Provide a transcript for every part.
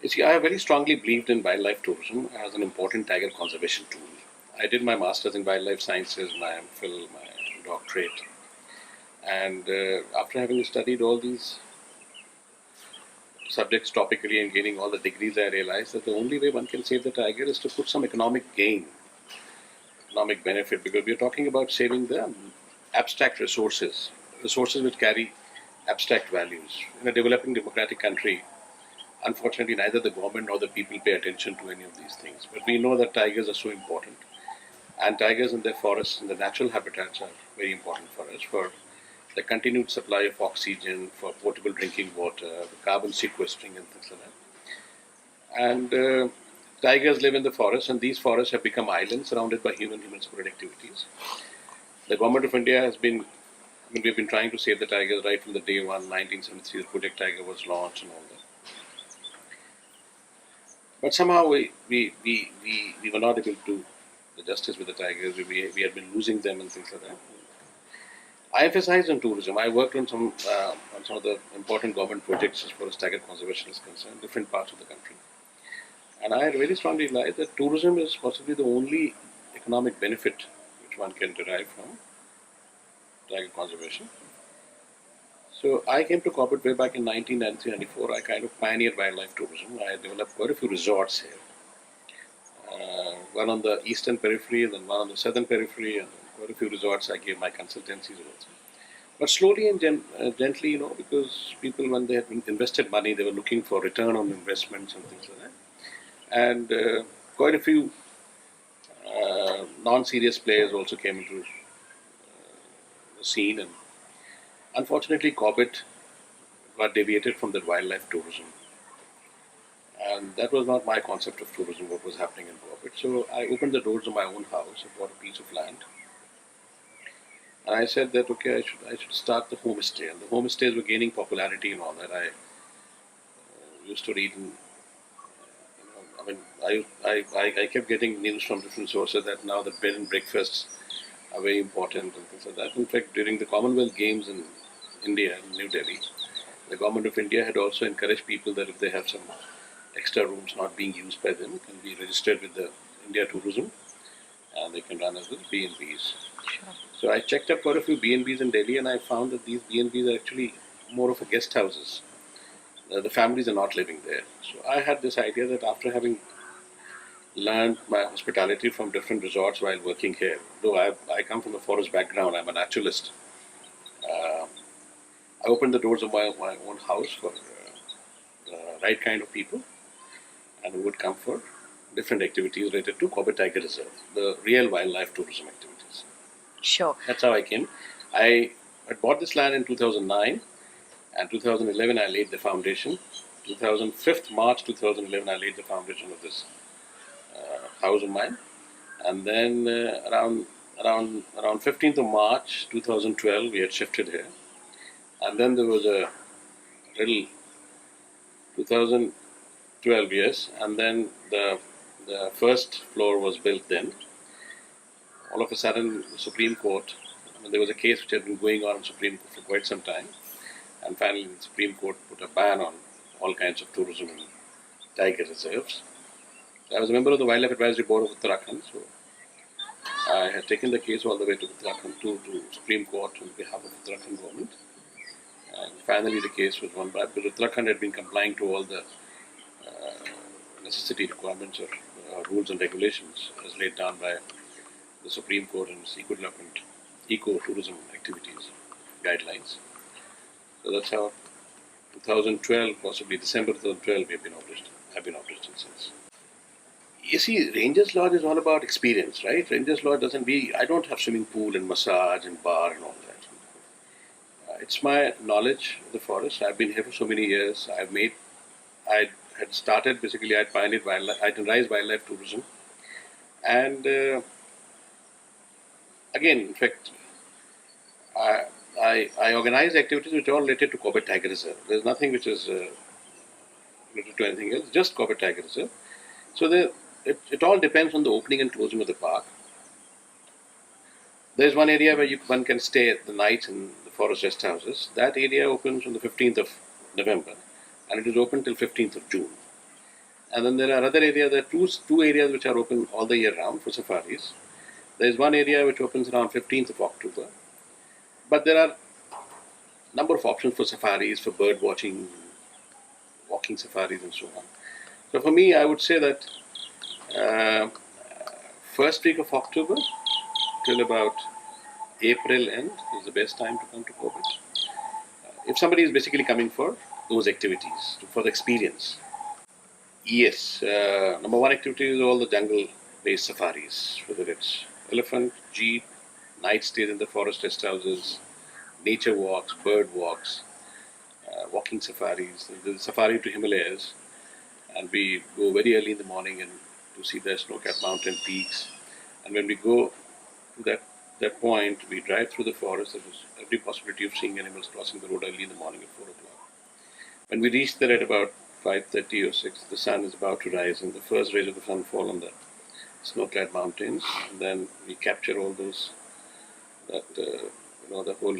You see, I have very strongly believed in wildlife tourism as an important tiger conservation tool. I did my master's in wildlife sciences, my MPhil, my doctorate, and after having studied all these subjects topically and gaining all the degrees, I realized that the only way one can save the tiger is to put some economic gain, economic benefit, because we are talking about saving the abstract resources, resources which carry abstract values. In a developing democratic country, unfortunately, neither the government nor the people pay attention to any of these things. But we know that tigers are so important, and tigers in their forests and the natural habitats are very important for us for the continued supply of oxygen, for potable drinking water, for carbon sequestering, and things like that. And tigers live in the forest, and these forests have become islands surrounded by human supported activities. The government of India has been, we've been trying to save the tigers right from the day one, 1973, the Project Tiger was launched and all that. But somehow we were not able to do the justice with the tigers. We had been losing them and things like that. I emphasized on tourism. I worked on some of the important government projects as far as tiger conservation is concerned, different parts of the country. And I really strongly realized that tourism is possibly the only economic benefit which one can derive from tiger conservation. So I came to corporate way back in 1993-94. I kind of pioneered wildlife tourism. I developed quite a few resorts here. One on the eastern periphery and then one on the southern periphery, and quite a few resorts I gave my consultancies also. But slowly and gently, because people, when they had invested money, they were looking for return on investments and things like that. And quite a few non-serious players also came into the scene, and unfortunately, Corbett got deviated from the wildlife tourism. And that was not my concept of tourism, what was happening in Corbett. So I opened the doors of my own house. I bought a piece of land. And I said that, okay, I should start the homestay. And the homestays were gaining popularity and all that. I used to read, and, I kept getting news from different sources that now the bed and breakfasts are very important and things like that. In fact, during the Commonwealth Games in India, in New Delhi, the government of India had also encouraged people that if they have some extra rooms not being used by them, can be registered with the India Tourism, and they can run as B&Bs. Sure. So I checked up quite a few B&Bs in Delhi, and I found that these B&Bs are actually more of a guest houses. The families are not living there. So I had this idea that after having learned my hospitality from different resorts while working here, though I come from a forest background, I'm a naturalist. I opened the doors of my own house for the right kind of people, and who would come for different activities related to Corbett Tiger Reserve, the real wildlife tourism activities. Sure. That's how I came. I had bought this land in 2009, and 2011 I laid the foundation. 2005 March 2011 I laid the foundation of this house of mine, and then around 15th of March 2012 we had shifted here, and then there was a little 2012 years, and then the first floor was built. Then all of a sudden the Supreme Court, there was a case which had been going on in Supreme Court for quite some time, and finally the Supreme Court put a ban on all kinds of tourism in tiger reserves. I was a member of the Wildlife Advisory Board of Uttarakhand, so I had taken the case all the way to Uttarakhand, to Supreme Court on behalf of Uttarakhand government. And finally the case was won by, because Uttarakhand had been complying to all the necessity requirements or rules and regulations as laid down by the Supreme Court in its eco-development, eco-tourism activities guidelines. So that's how 2012, possibly December 2012, I've been operating since. You see, Rangers Lodge is all about experience, right? Rangers Lodge I don't have swimming pool and massage and bar and all that. It's my knowledge of the forest. I've been here for so many years. I had started, basically, I pioneered wildlife, I devised wildlife tourism. And again, in fact, I organize activities which are all related to Corbett Tiger Reserve. There's nothing which is related to anything else, just Corbett Tiger Reserve. So it all depends on the opening and closing of the park. There's one area where one can stay at the night in the forest rest houses. That area opens on the 15th of November, and it is open till 15th of June. And then there are other areas, there are two areas which are open all the year round for safaris. There is one area which opens around 15th of October. But there are a number of options for safaris, for bird watching, walking safaris and so on. So for me, I would say that uh, first week of October till about April end is the best time to come to Corbett. If somebody is basically coming for those activities, for the experience. Yes, number one activity is all the jungle-based safaris, whether it's elephant, jeep, night stays in the forest rest houses, nature walks, bird walks, walking safaris. There's a safari to Himalayas, and we go very early in the morning and to see the snow-capped mountain peaks. And when we go to that point, we drive through the forest. There is every possibility of seeing animals crossing the road early in the morning at 4 o'clock. When we reach there at about 5:30 or 6, the sun is about to rise, and the first rays of the sun fall on the snow-clad mountains. And then we capture all those, the whole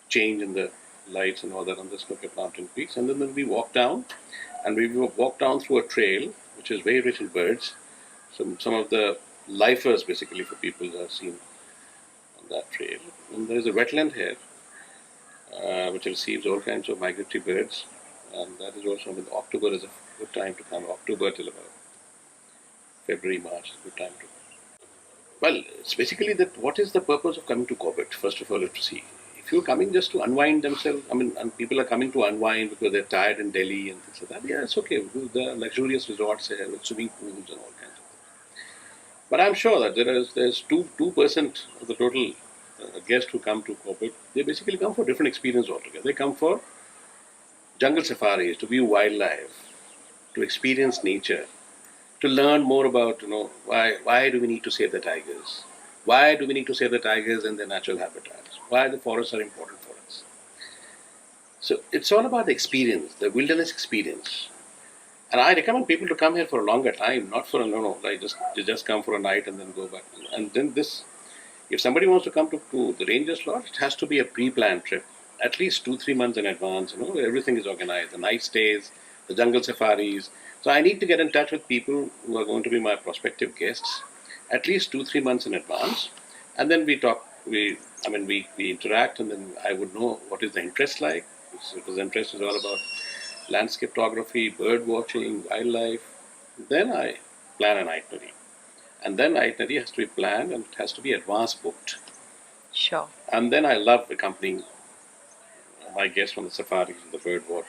change in the lights and all that on the snow-capped mountain peaks. And then we walk down, and we walk down through a trail which is very rich in birds. Some of the lifers, basically, for people are seen on that trail. And there is a wetland here which receives all kinds of migratory birds, and that is also, October is a good time to come. October till about February, March is a good time to. Well, it's basically that what is the purpose of coming to Corbett? First of all, you have to see. If you're coming just to unwind themselves, and people are coming to unwind because they're tired in Delhi and things like that, yeah, it's okay. The luxurious resorts here with swimming pools and all kinds of things. But I'm sure that there's 2% of the total guests who come to Corbett. They basically come for different experience altogether. They come for jungle safaris, to view wildlife, to experience nature, to learn more about, why do we need to save the tigers? Why do we need to save the tigers in their natural habitats? Why the forests are important for us? So it's all about the experience, the wilderness experience. And I recommend people to come here for a longer time, not for like just come for a night and then go back. And then if somebody wants to come to the ranger slot, it has to be a pre-planned trip, at least 2-3 months in advance. Everything is organized, the night stays, the jungle safaris. So I need to get in touch with people who are going to be my prospective guests, at least 2-3 months in advance, and then we talk. We interact, and then I would know what is the interest like. Because the interest is all about landscape photography, bird watching, wildlife. Then I plan an itinerary. And then itinerary has to be planned and it has to be advance booked. Sure. And then I love accompanying my guests on the safaris and the bird walks.